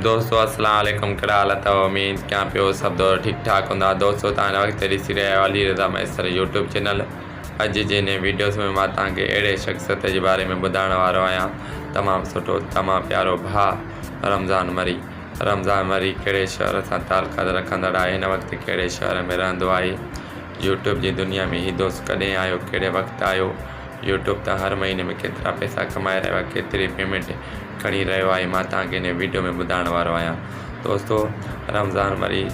दोस्तों अस्सलाम वालेकुम, कहिड़ा हाल अथव? उम्मीद कयां पियो सब दोस्त ठीक ठाक हूंदा। दोस्तों तव्हां वक़्तु ॾिसी रहिया आहियो अली रज़ा मैसर यूट्यूब चैनल। अॼु जे हिन वीडियोस में मां तव्हांखे अहिड़े शख़्सियत जे बारे में ॿुधाइण वारो आहियां, तमामु सुठो तमामु प्यारो भाउ रमज़ान मरी कहिड़े शहर सां तालुकात रखंदड़ आहे, हिन वक़्तु कहिड़े शहर में रहंदो आहे, यूट्यूब जी दुनिया में हीउ दोस्त कॾहिं आयो, कहिड़े वक़्तु आयो, यूट्यूब तां हर महीने में केतिरा पैसा कमाए रहियो आहे, केतिरी पेमेंट खणी रहियो आहे, मां तव्हांखे हिन वीडियो में ॿुधाइण वारो आहियां। दोस्तों रमज़ान मरी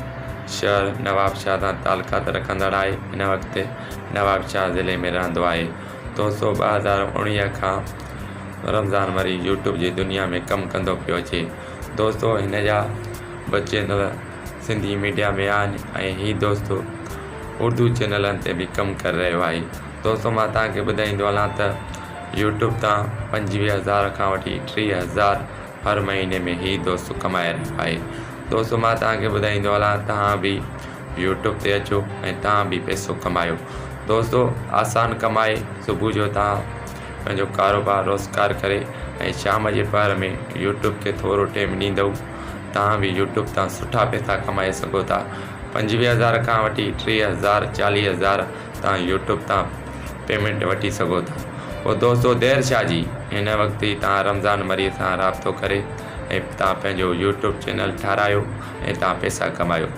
शहर नवाबशाह सां तालुकात रखंदड़ आहे, हिन वक़्तु नवाबशाह ज़िले में रहंदो आहे। दोस्तों 2019 खां रमज़ान मरी यूट्यूब जी दुनिया में कमु कंदो पियो अचे। दोस्तों हिन जा ॿ चैनल सिंधी मीडिया में आहिनि ऐं हीउ दोस्त उर्दू चैनलनि ते बि कमु करे रहियो आहे। दोस्तों मां तव्हांखे ॿुधाईंदो हलां त यूट्यूब तां 25,000 खां वठी 30,000 हर महीने में हीउ दोस्त कमाए रहियो आहे। दोस्तों मां तव्हांखे ॿुधाईंदो हलां तव्हां बि यूट्यूब ते अचो ऐं तव्हां बि पैसो कमायो। दोस्तों आसान कमाए सुबुह जो तव्हां पंहिंजो कारोबार रोज़गार करे ऐं शाम जे पहर में यूट्यूब खे थोरो टाइम ॾींदव, तव्हां बि यूट्यूब तां सुठा पैसा कमाए सघो था। 25,000 खां वठी 30,000 40,000 तव्हां यूट्यूब तां पेमेंट वठी सघो था। पोइ दोस्तों देरि छा जी, हिन वक़्तु ई तव्हां रमज़ान मरी सां राब्तो करे ऐं तव्हां पंहिंजो यूट्यूब चैनल ठारायो ऐं तव्हां पैसा कमायो।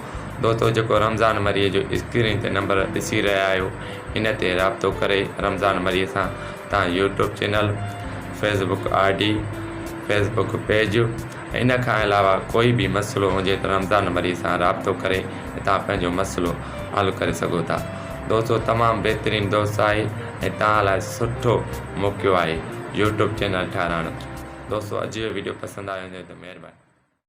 दोस्तों जेको रमज़ान मरीअ जो स्क्रीन ते नंबर ॾिसी रहिया आहियो, हिन ते राब्तो करे रमज़ान मरीअ सां तव्हां YouTube channel, Facebook ID, Facebook page, इन खां अलावा कोई बि मसइलो हुजे त रमज़ान मरी सां राब्तो करे तव्हां पंहिंजो मसइलो हल करे सघो था। दोस्तों तमामु बहितरीनु दोस्त आहे ऐं तव्हां लाइ सुठो मौक़ो आहे यूट्यूब चैनल ठाहिराइण। दोस्तों अॼु जो वीडियो पसंदि आयो हुजे त महिरबानी।